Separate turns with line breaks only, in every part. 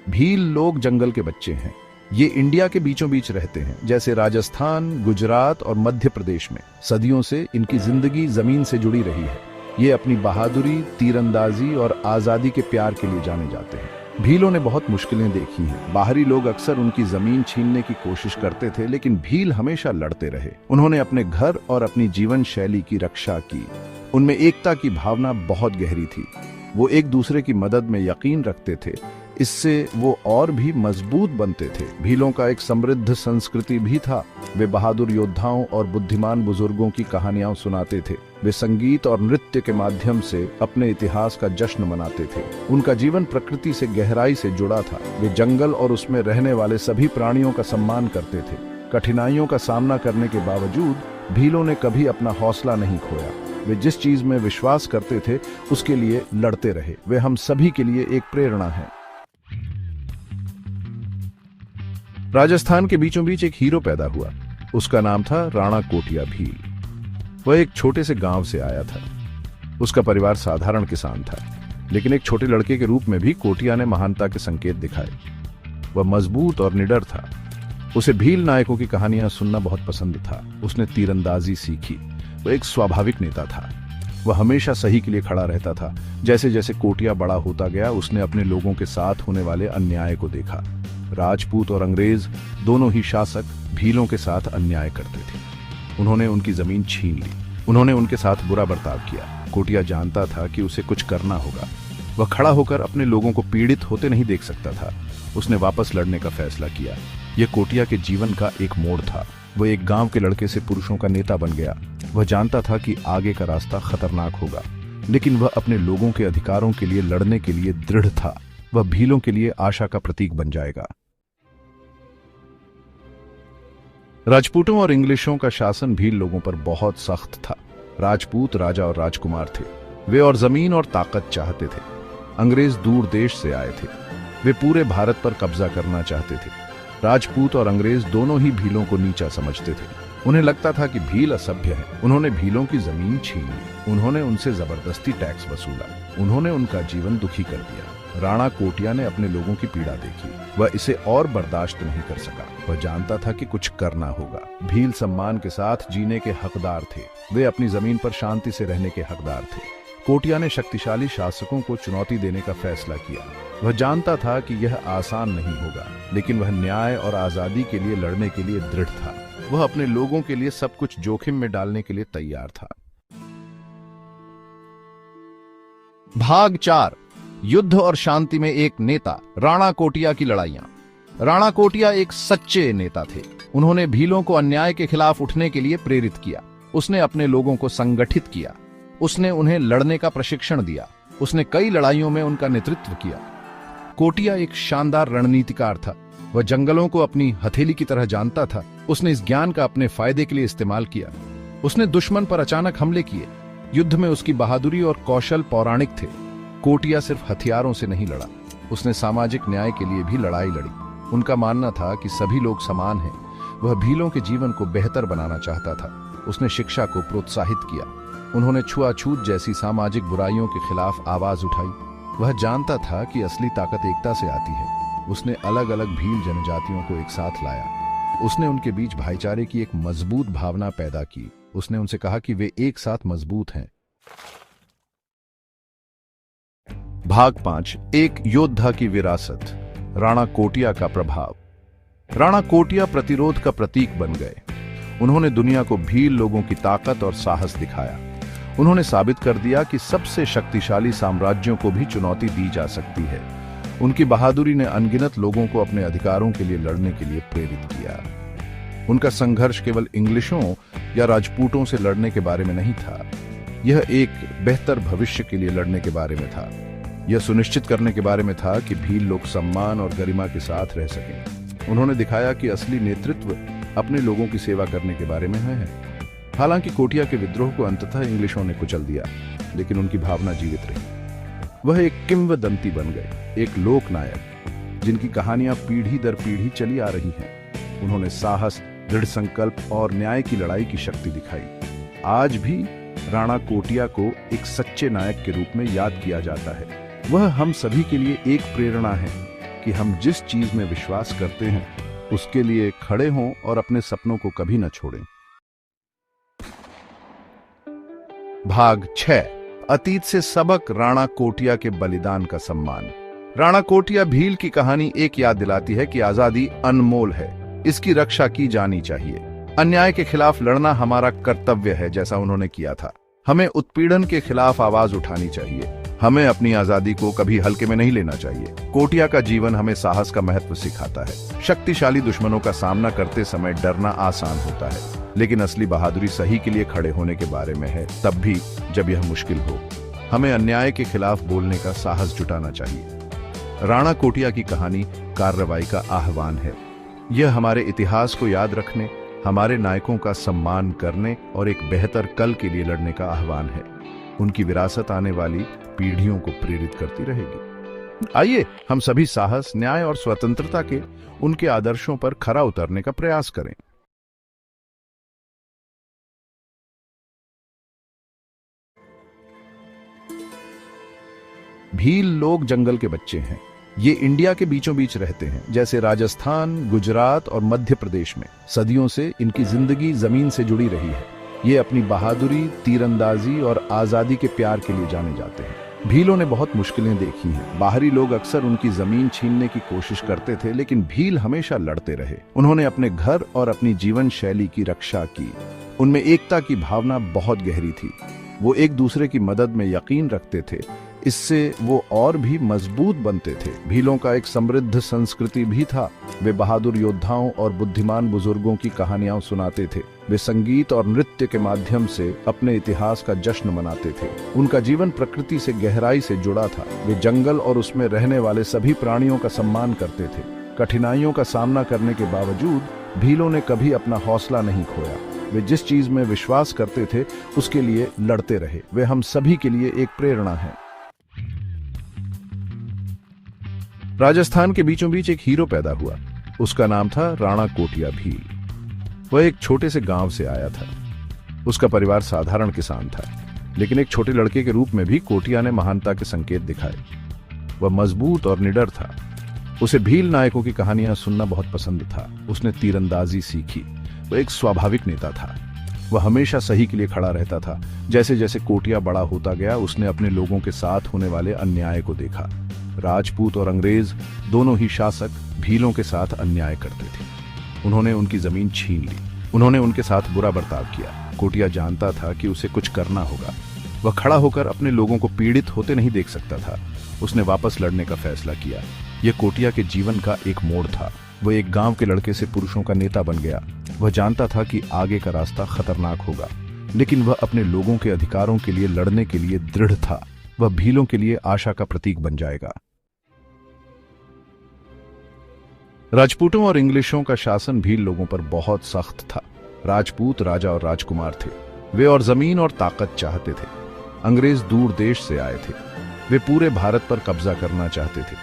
भील लोग जंगल के बच्चे हैं। ये इंडिया के बीचों बीच रहते हैं, जैसे राजस्थान, गुजरात और मध्य प्रदेश में। सदियों से इनकी जिंदगी जमीन से जुड़ी रही है। ये अपनी बहादुरी, तीरंदाजी और आजादी के प्यार के लिए जाने जाते हैं। भीलों ने बहुत मुश्किलें देखी हैं। बाहरी लोग अक्सर उनकी जमीन छीनने की कोशिश करते थे, लेकिन भील हमेशा लड़ते रहे। उन्होंने अपने घर और अपनी जीवन शैली की रक्षा की। उनमें एकता की भावना बहुत गहरी थी। वो एक दूसरे की मदद में यकीन रखते थे। इससे वो और भी मजबूत बनते थे। भीलों का एक समृद्ध संस्कृति भी था। वे बहादुर योद्धाओं और बुद्धिमान बुजुर्गों की कहानियां सुनाते थे। वे संगीत और नृत्य के माध्यम से अपने इतिहास का जश्न मनाते थे। उनका जीवन प्रकृति से गहराई से जुड़ा था। वे जंगल और उसमें रहने वाले सभी प्राणियों का सम्मान करते थे। कठिनाइयों का सामना करने के बावजूद भीलों ने कभी अपना हौसला नहीं खोया। वे जिस चीज में विश्वास करते थे उसके लिए लड़ते रहे। वे हम सभी के लिए एक प्रेरणा है। राजस्थान के बीचों बीच एक हीरो पैदा हुआ। उसका नाम था राणा कोटिया भील। वह एक छोटे से गांव से आया था। उसका परिवार साधारण किसान था, लेकिन एक छोटे लड़के के रूप में भी कोटिया ने महानता के संकेत दिखाए। वह मजबूत और निडर था। उसे भील नायकों की कहानियां सुनना बहुत पसंद था। उसने तीरंदाजी सीखी। वह एक स्वाभाविक नेता था। वह हमेशा सही के लिए खड़ा रहता था। जैसे जैसे कोटिया बड़ा होता गया, उसने अपने लोगों के साथ होने वाले अन्याय को देखा। राजपूत और अंग्रेज दोनों ही शासक भीलों के साथ अन्याय करते थे। उन्होंने उनकी जमीन छीन ली। उन्होंने उनके साथ बुरा बर्ताव किया। कोटिया जानता था कि उसे कुछ करना होगा। वह खड़ा होकर अपने लोगों को पीड़ित होते नहीं देख सकता था। उसने वापस लड़ने का फैसला किया। यह कोटिया के जीवन का एक मोड़ था। वह एक गांव के लड़के से पुरुषों का नेता बन गया। वह जानता था कि आगे का रास्ता खतरनाक होगा, लेकिन वह अपने लोगों के अधिकारों के लिए लड़ने के लिए दृढ़ था। वह भीलों के लिए आशा का प्रतीक बन जाएगा। राजपूतों और इंग्लिशों का शासन भील लोगों पर बहुत सख्त था। राजपूत राजा और राजकुमार थे। वे और जमीन और ताकत चाहते थे। अंग्रेज दूर देश से आए थे। वे पूरे भारत पर कब्जा करना चाहते थे। राजपूत और अंग्रेज दोनों ही भीलों को नीचा समझते थे। उन्हें लगता था कि भील असभ्य है। उन्होंने भीलों की जमीन छीन ली। उन्होंने उनसे जबरदस्ती टैक्स वसूला। उन्होंने उनका जीवन दुखी कर दिया। राणा कोटिया ने अपने लोगों की पीड़ा देखी। वह इसे और बर्दाश्त नहीं कर सका। वह जानता था कि कुछ करना होगा। भील सम्मान के साथ जीने के हकदार थे। वे अपनी जमीन पर शांति से रहने के हकदार थे। कोटिया ने शक्तिशाली शासकों को चुनौती देने का फैसला किया। वह जानता था कि यह आसान नहीं होगा, लेकिन वह न्याय और आजादी के लिए लड़ने के लिए दृढ़ था। वह अपने लोगों के लिए सब कुछ जोखिम में डालने के लिए तैयार था। भाग 4, युद्ध और शांति में एक नेता। राणा कोटिया की लड़ाइयां। राणा कोटिया एक सच्चे नेता थे। उन्होंने भीलों को अन्याय के खिलाफ उठने के लिए प्रेरित किया। उसने अपने लोगों को संगठित किया। उसने उन्हें लड़ने का प्रशिक्षण दिया। उसने कई लड़ाइयों में उनका नेतृत्व किया। कोटिया एक शानदार रणनीतिकार था। वह जंगलों को अपनी हथेली की तरह जानता था। उसने इस ज्ञान का अपने फायदे के लिए इस्तेमाल किया। उसने दुश्मन पर अचानक हमले किए। युद्ध में उसकी बहादुरी और कौशल पौराणिक थे। कोटिया सिर्फ हथियारों से नहीं लड़ा, उसने सामाजिक न्याय के लिए भी लड़ाई लड़ी। उनका मानना था कि सभी लोग समान हैं। वह भीलों के जीवन को बेहतर बनाना चाहता था। उसने शिक्षा को प्रोत्साहित किया। उन्होंने छुआछूत जैसी सामाजिक बुराइयों के खिलाफ आवाज उठाई। वह जानता था कि असली ताकत एकता से आती है। उसने अलग अलग भील जनजातियों को एक साथ लाया। उसने उनके बीच भाईचारे की एक मजबूत भावना पैदा की। उसने उनसे कहा कि वे एक साथ मजबूत हैं। भाग 5, एक योद्धा की विरासत। राणा कोटिया का प्रभाव। राणा कोटिया प्रतिरोध का प्रतीक बन गए। उन्होंने दुनिया को भील लोगों की ताकत और साहस दिखाया। उन्होंने साबित कर दिया कि सबसे शक्तिशाली साम्राज्यों को भी चुनौती दी जा सकती है। उनकी बहादुरी ने अनगिनत लोगों को अपने अधिकारों के लिए लड़ने के लिए प्रेरित किया। उनका संघर्ष केवल इंग्लिशों या राजपूतों से लड़ने के बारे में नहीं था। यह एक बेहतर भविष्य के लिए लड़ने के बारे में था। यह सुनिश्चित करने के बारे में था कि भील लोग सम्मान और गरिमा के साथ रह सकें। उन्होंने दिखाया कि असली नेतृत्व अपने लोगों की सेवा करने के बारे में है। हालांकि कोटिया के विद्रोह को अंततः इंग्लिशों ने कुचल दिया, लेकिन उनकी भावना जीवित रही। वह एक किंवदंती बन गए, एक लोक नायक जिनकी कहानियां पीढ़ी दर पीढ़ी चली आ रही हैं। उन्होंने साहस, दृढ़ संकल्प और न्याय की लड़ाई की शक्ति दिखाई। आज भी राणा कोटिया को एक सच्चे नायक के रूप में याद किया जाता है। वह हम सभी के लिए एक प्रेरणा है कि हम जिस चीज में विश्वास करते हैं उसके लिए खड़े हों और अपने सपनों को कभी न छोड़ें। भाग 6। अतीत से सबक, राणा कोटिया के बलिदान का सम्मान। राणा कोटिया भील की कहानी एक याद दिलाती है कि आजादी अनमोल है, इसकी रक्षा की जानी चाहिए। अन्याय के खिलाफ लड़ना हमारा कर्तव्य है, जैसा उन्होंने किया था। हमें उत्पीड़न के खिलाफ आवाज उठानी चाहिए। हमें अपनी आजादी को कभी हल्के में नहीं लेना चाहिए। कोटिया का जीवन हमें साहस का महत्व सिखाता है। शक्तिशाली दुश्मनों का सामना करते समय डरना आसान होता है, लेकिन असली बहादुरी सही के लिए खड़े होने के बारे में है, तब भी जब यह मुश्किल हो। हमें अन्याय के खिलाफ बोलने का साहस जुटाना चाहिए। राणा कोटिया की कहानी कार्रवाई का आह्वान है। यह हमारे इतिहास को याद रखने, हमारे नायकों का सम्मान करने और एक बेहतर कल के लिए लड़ने का आह्वान है। उनकी विरासत आने वाली पीढ़ियों को प्रेरित करती रहेगी। आइए हम सभी साहस, न्याय और स्वतंत्रता के उनके आदर्शों पर खरा उतरने का प्रयास करें। भील लोग जंगल के बच्चे हैं। ये इंडिया के बीचों बीच रहते हैं, जैसे राजस्थान, गुजरात और मध्य प्रदेश में। सदियों से इनकी जिंदगी जमीन से जुड़ी रही है। ये अपनी बहादुरी, तीरंदाजी और आजादी के प्यार के लिए जाने जाते हैं। भीलों ने बहुत मुश्किलें देखी हैं। बाहरी लोग अक्सर उनकी जमीन छीनने की कोशिश करते थे, लेकिन भील हमेशा लड़ते रहे। उन्होंने अपने घर और अपनी जीवन शैली की रक्षा की। उनमें एकता की भावना बहुत गहरी थी। वो एक दूसरे की मदद में यकीन रखते थे, इससे वो और भी मजबूत बनते थे। भीलों का एक समृद्ध संस्कृति भी था। वे बहादुर योद्धाओं और बुद्धिमान बुजुर्गों की कहानियां सुनाते थे। वे संगीत और नृत्य के माध्यम से अपने इतिहास का जश्न मनाते थे। उनका जीवन प्रकृति से गहराई से जुड़ा था। वे जंगल और उसमें रहने वाले सभी प्राणियों का सम्मान करते थे। कठिनाइयों का सामना करने के बावजूद भीलों ने कभी अपना हौसला नहीं खोया। वे जिस चीज में विश्वास करते थे उसके लिए लड़ते रहे। वे हम सभी के लिए एक प्रेरणा है। राजस्थान के बीचों बीच एक हीरो पैदा हुआ। उसका नाम था राणा कोटिया भील। वह एक छोटे से गांव से आया था। उसका परिवार साधारण किसान था, लेकिन एक छोटे लड़के के रूप में भी कोटिया ने महानता के संकेत दिखाए। वह मजबूत और निडर था। उसे भील नायकों की कहानियां सुनना बहुत पसंद था। उसने तीरंदाजी सीखी। वह एक स्वाभाविक नेता था। वह हमेशा सही के लिए खड़ा रहता था। जैसे जैसे कोटिया बड़ा होता गया, उसने अपने लोगों के साथ होने वाले अन्याय को देखा। राजपूत और अंग्रेज दोनों ही शासक भीलों के साथ अन्याय करते थे। उन्होंने उनकी जमीन छीन ली। उन्होंने उनके साथ बुरा बर्ताव किया। कोटिया जानता था कि उसे कुछ करना होगा। वह खड़ा होकर अपने लोगों को पीड़ित होते नहीं देख सकता था। उसने वापस लड़ने का फैसला किया। यह कोटिया के जीवन का एक मोड़ था। वह एक गांव के लड़के से पुरुषों का नेता बन गया। वह जानता था कि आगे का रास्ता खतरनाक होगा, लेकिन वह अपने लोगों के अधिकारों के लिए लड़ने के लिए दृढ़ था। वह भीलों के लिए आशा का प्रतीक बन जाएगा। राजपूतों और इंग्लिशों का शासन भील लोगों पर बहुत सख्त था। राजपूत राजा और राजकुमार थे। वे और जमीन और ताकत चाहते थे। अंग्रेज दूर देश से आए थे। वे पूरे भारत पर कब्जा करना चाहते थे।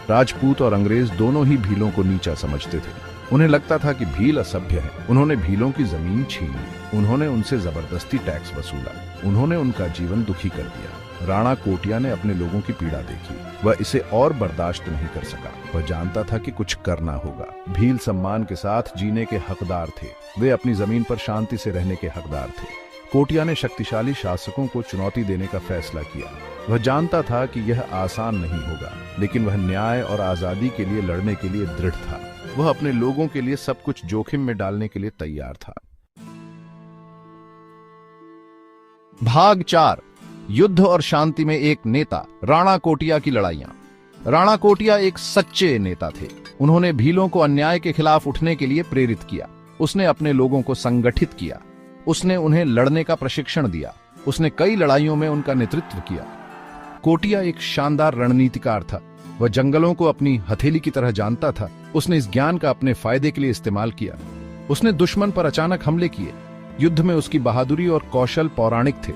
राजपूत और अंग्रेज दोनों ही भीलों को नीचा समझते थे। उन्हें लगता था कि भील असभ्य है। उन्होंने भीलों की जमीन छीन ली। उन्होंने उनसे जबरदस्ती टैक्स वसूला। उन्होंने उनका जीवन दुखी कर दिया। राणा कोटिया ने अपने लोगों की पीड़ा देखी। वह इसे और बर्दाश्त नहीं कर सका। वह जानता था कि कुछ करना होगा। भील सम्मान के साथ जीने के हकदार थे। वे अपनी जमीन पर शांति से रहने के हकदार थे। कोटिया ने शक्तिशाली शासकों को चुनौती देने का फैसला किया। वह जानता था कि यह आसान नहीं होगा, लेकिन वह न्याय और आजादी के लिए लड़ने के लिए दृढ़ था। वह अपने लोगों के लिए सब कुछ जोखिम में डालने के लिए तैयार था। भाग 4। युद्ध और शांति में एक नेता, राणा कोटिया की लड़ाइयां। राणा कोटिया एक सच्चे नेता थे। उन्होंने भीलों को अन्याय के खिलाफ उठने के लिए प्रेरित किया। उसने अपने लोगों को संगठित किया। उसने उन्हें लड़ने का प्रशिक्षण दिया। उसने कई लड़ाइयों में उनका नेतृत्व किया। कोटिया एक शानदार रणनीतिकार था। वह जंगलों को अपनी हथेली की तरह जानता था। उसने इस ज्ञान का अपने फायदे के लिए इस्तेमाल किया। उसने दुश्मन पर अचानक हमले किए। युद्ध में उसकी बहादुरी और कौशल पौराणिक थे।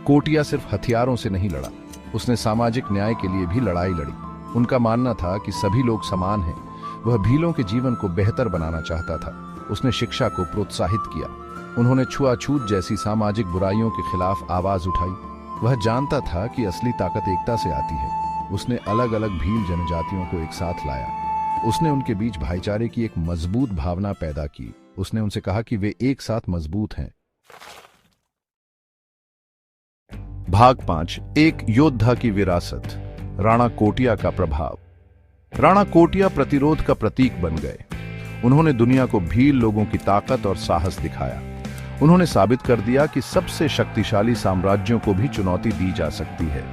कोटिया सिर्फ हथियारों से नहीं लड़ा, उसने सामाजिक न्याय के लिए भी लड़ाई लड़ी। उनका मानना था कि सभी लोग समान हैं। वह भीलों के जीवन को बेहतर बनाना चाहता था। उसने शिक्षा को प्रोत्साहित किया। उन्होंने छुआछूत जैसी सामाजिक बुराइयों के खिलाफ आवाज उठाई। वह जानता था कि असली ताकत एकता से आती है। उसने अलग अलग भील जनजातियों को एक साथ लाया। उसने उनके बीच भाईचारे की एक मजबूत भावना पैदा की। उसने उनसे कहा कि वे एक साथ मजबूत हैं। भाग 5, एक योद्धा की विरासत। राणा कोटिया का प्रभाव। राणा कोटिया प्रतिरोध का प्रतीक बन गए। उन्होंने दुनिया को भील लोगों की ताकत और साहस दिखाया। उन्होंने साबित कर दिया कि सबसे शक्तिशाली साम्राज्यों को भी चुनौती दी जा सकती है।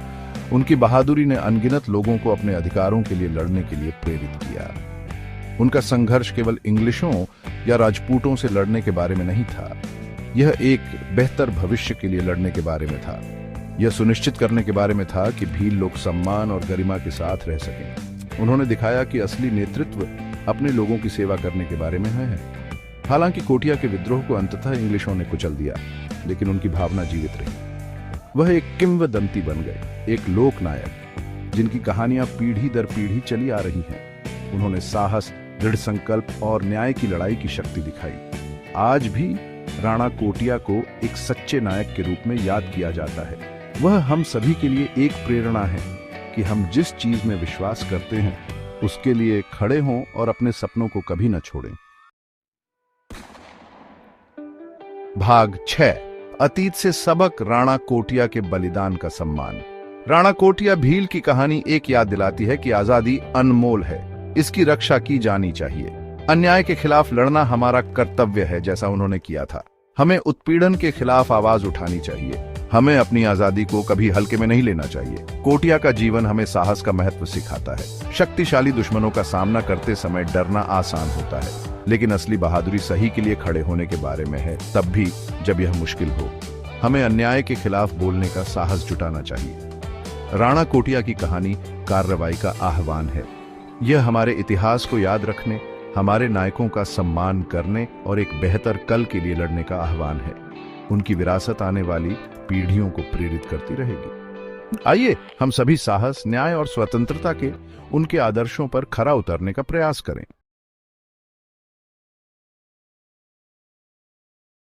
उनकी बहादुरी ने अनगिनत लोगों को अपने अधिकारों के लिए लड़ने के लिए प्रेरित किया। उनका संघर्ष केवल इंग्लिशों या राजपूतों से लड़ने के बारे में नहीं था। यह एक बेहतर भविष्य के लिए लड़ने के बारे में था। यह सुनिश्चित करने के बारे में था कि भील लोग सम्मान और गरिमा के साथ रह सकें। उन्होंने दिखाया कि असली नेतृत्व अपने लोगों की सेवा करने के बारे में है। हालांकि कोटिया के विद्रोह को अंततः इंग्लिशों ने कुचल दिया, लेकिन उनकी भावना जीवित रही। वह एक किंवदंती बन गए, एक लोकनायक जिनकी कहानियां पीढ़ी दर पीढ़ी चली आ रही हैं। उन्होंने साहस, दृढ़ संकल्प और न्याय की लड़ाई की शक्ति दिखाई। आज भी राणा कोटिया को एक सच्चे नायक के रूप में याद किया जाता है। वह हम सभी के लिए एक प्रेरणा है कि हम जिस चीज में विश्वास करते हैं उसके लिए खड़े हों और अपने सपनों को कभी न छोड़ें। भाग 6, अतीत से सबक। राणा कोटिया के बलिदान का सम्मान। राणा कोटिया भील की कहानी एक याद दिलाती है कि आजादी अनमोल है, इसकी रक्षा की जानी चाहिए। अन्याय के खिलाफ लड़ना हमारा कर्तव्य है, जैसा उन्होंने किया था। हमें उत्पीड़न के खिलाफ आवाज उठानी चाहिए। हमें अपनी आजादी को कभी हल्के में नहीं लेना चाहिए। कोटिया का जीवन हमें साहस का महत्व सिखाता है। शक्तिशाली दुश्मनों का सामना करते समय डरना आसान होता है, लेकिन असली बहादुरी सही के लिए खड़े होने के बारे में है, तब भी जब यह मुश्किल हो। हमें अन्याय के खिलाफ बोलने का साहस जुटाना चाहिए। राणा कोटिया की कहानी कार्रवाई का आह्वान है। यह हमारे इतिहास को याद रखने, हमारे नायकों का सम्मान करने और एक बेहतर कल के लिए लड़ने का आह्वान है। उनकी विरासत आने वाली पीढ़ियों को प्रेरित करती रहेगी। आइए हम सभी साहस, न्याय और स्वतंत्रता के उनके आदर्शों पर खरा उतरने का प्रयास करें।